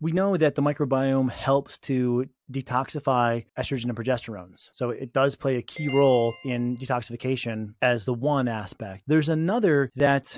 we know that the microbiome helps to detoxify estrogen and progesterones. So it does play a key role in detoxification as the one aspect. There's another that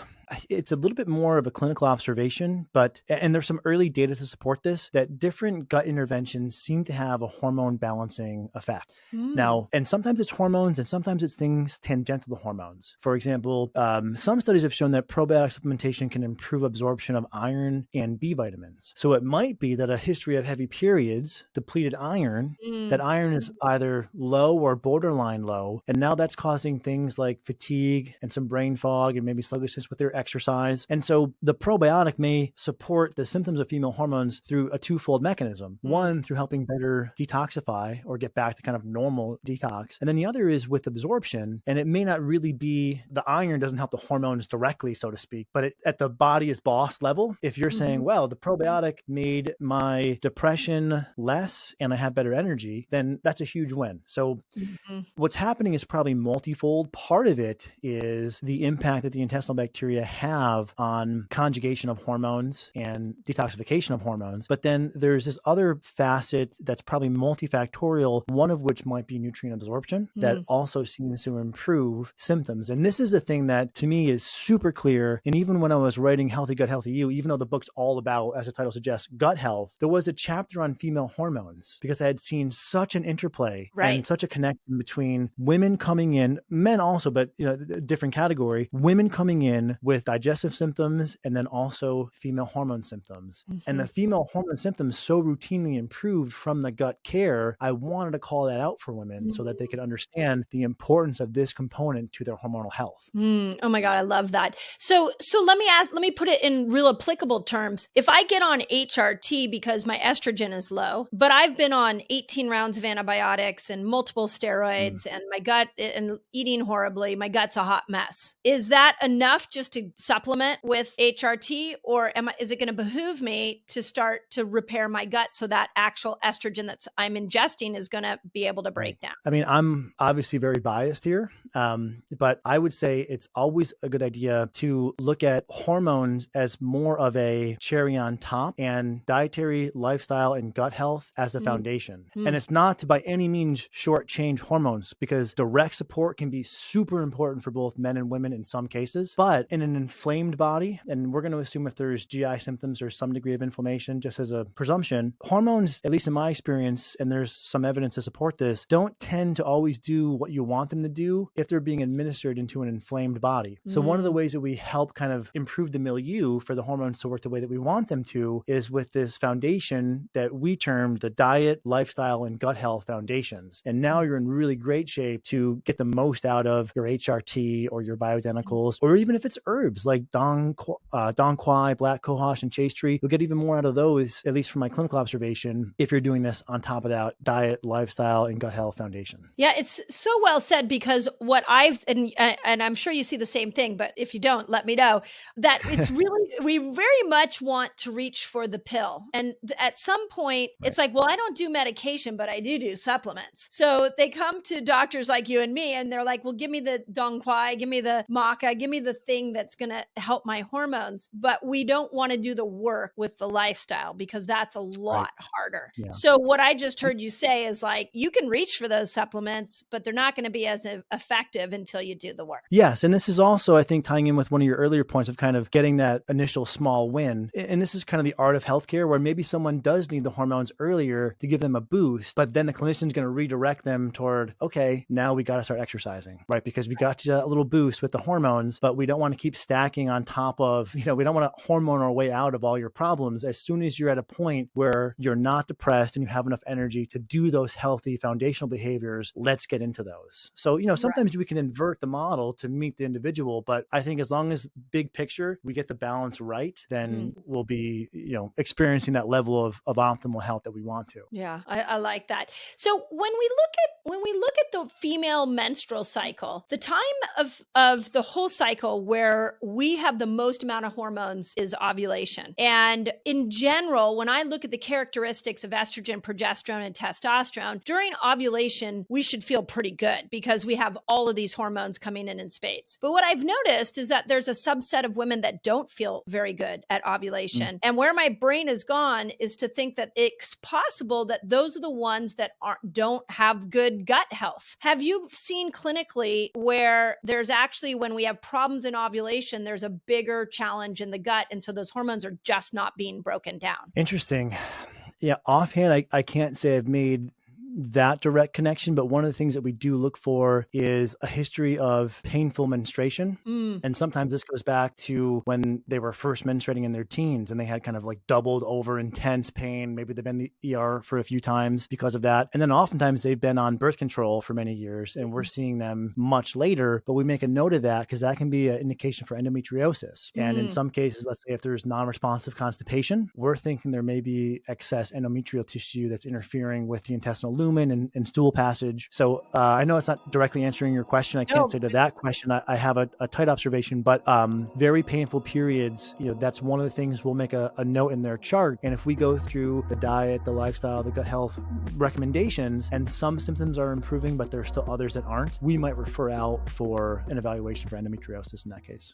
it's a little bit more of a clinical observation, and there's some early data to support this, that different gut interventions seem to have a hormone balancing effect. Now, and sometimes it's hormones and sometimes it's things tangential to hormones. For example, some studies have shown that probiotic supplementation can improve absorption of iron and B vitamins. So it might be that a history of heavy periods depleted iron, that iron is either low or borderline low. And now that's causing things like fatigue and some brain fog and maybe sluggishness with their exercise. And so the probiotic may support the symptoms of female hormones through a twofold mechanism. One, through helping better detoxify or get back to kind of normal detox. And then the other is with absorption. And it may not really be, the iron doesn't help the hormones directly, so to speak, but at the body is boss level, if you're saying, well, the probiotic made my depression less and I have better energy, then that's a huge win. So what's happening is probably multifold. Part of it is the impact that the intestinal bacteria have on conjugation of hormones and detoxification of hormones. But then there's this other facet that's probably multifactorial, one of which might be nutrient absorption that also seems to improve symptoms. And this is a thing that to me is super clear. And even when I was writing Healthy Gut, Healthy You, even though the book's all about, as the title suggests, gut health, there was a chapter on female hormones because I had seen such an interplay and such a connection between women coming in, men also, but different category, women coming in with digestive symptoms and then also female hormone symptoms. And the female hormone symptoms so routinely improved from the gut care, I wanted to call that out for women so that they could understand the importance of this component to their hormonal health. Oh my God, I love that. So let me put it in real applicable terms. If I get on HRT because my estrogen is low, but I've been on 18 rounds of antibiotics and multiple steroids and my gut and eating horribly, my gut's a hot mess. Is that enough just to supplement with HRT, or is it going to behoove me to start to repair my gut so that actual estrogen that I'm ingesting is going to be able to break down? I mean, I'm obviously very biased here, but I would say it's always a good idea to look at hormones as more of a cherry on top and dietary, lifestyle, and gut health as the foundation. And it's not to by any means shortchange hormones, because direct support can be super important for both men and women in some cases. But in an inflamed body, and we're going to assume if there's GI symptoms or some degree of inflammation, just as a presumption, hormones, at least in my experience, and there's some evidence to support this, don't tend to always do what you want them to do if they're being administered into an inflamed body. So one of the ways that we help kind of improve the milieu for the hormones to work the way that we want them to is with this foundation that we term the diet, lifestyle, and gut health foundations. And now you're in really great shape to get the most out of your HRT or your bioidenticals, or even if it's herbs like Dong Quai, Black Cohosh, and Chase Tree, you'll get even more out of those, at least from my clinical observation, if you're doing this on top of that diet, lifestyle, and gut health foundation. Yeah, it's so well said, because what and I'm sure you see the same thing, but if you don't, let me know, that it's really, we very much want to reach for the pill. And at some point, it's like, well, I don't do medication, but I do supplements. So they come to doctors like you and me, and they're like, well, give me the Dong Quai, give me the maca, give me the thing that's going to help my hormones. But we don't want to do the work with the lifestyle, because that's a lot harder. Yeah. So what I just heard you say is like, you can reach for those supplements, but they're not going to be as effective until you do the work. Yes. And this is also, I think, tying in with one of your earlier points of kind of getting that initial small win. And this is kind of the art of healthcare, where maybe someone does need the hormones earlier to give them a boost, but then the clinician's going to redirect them toward, okay, now we got to start exercising, right? Because we got you a little boost with the hormones, but we don't want to keep stacking on top of, we don't want to hormone our way out of all your problems. As soon as you're at a point where you're not depressed and you have enough energy to do those healthy foundational behaviors, let's get into those. So, sometimes we can invert the model to meet the individual, but I think as long as big picture, we get the balance right, then we'll be, experiencing that level of optimal health that we want to. Yeah, I like that. So when we look at the female menstrual cycle, the time of the whole cycle where where we have the most amount of hormones is ovulation. And in general, when I look at the characteristics of estrogen, progesterone, and testosterone, during ovulation, we should feel pretty good because we have all of these hormones coming in spades. But what I've noticed is that there's a subset of women that don't feel very good at ovulation. And where my brain has gone is to think that it's possible that those are the ones that don't have good gut health. Have you seen clinically where there's actually, when we have problems in ovulation, there's a bigger challenge in the gut, and so those hormones are just not being broken down? Interesting. Yeah, offhand, I can't say I've made that direct connection, but one of the things that we do look for is a history of painful menstruation. And sometimes this goes back to when they were first menstruating in their teens and they had kind of like doubled over intense pain. Maybe they've been in the ER for a few times because of that. And then oftentimes they've been on birth control for many years and we're seeing them much later, but we make a note of that because that can be an indication for endometriosis. And in some cases, let's say if there's non-responsive constipation, we're thinking there may be excess endometrial tissue that's interfering with the intestinal lumen and stool passage. So I know it's not directly answering your question. I can't say to that question. I have a tight observation, but very painful periods, that's one of the things we'll make a note in their chart. And if we go through the diet, the lifestyle, the gut health recommendations, and some symptoms are improving, but there's still others that aren't, we might refer out for an evaluation for endometriosis in that case.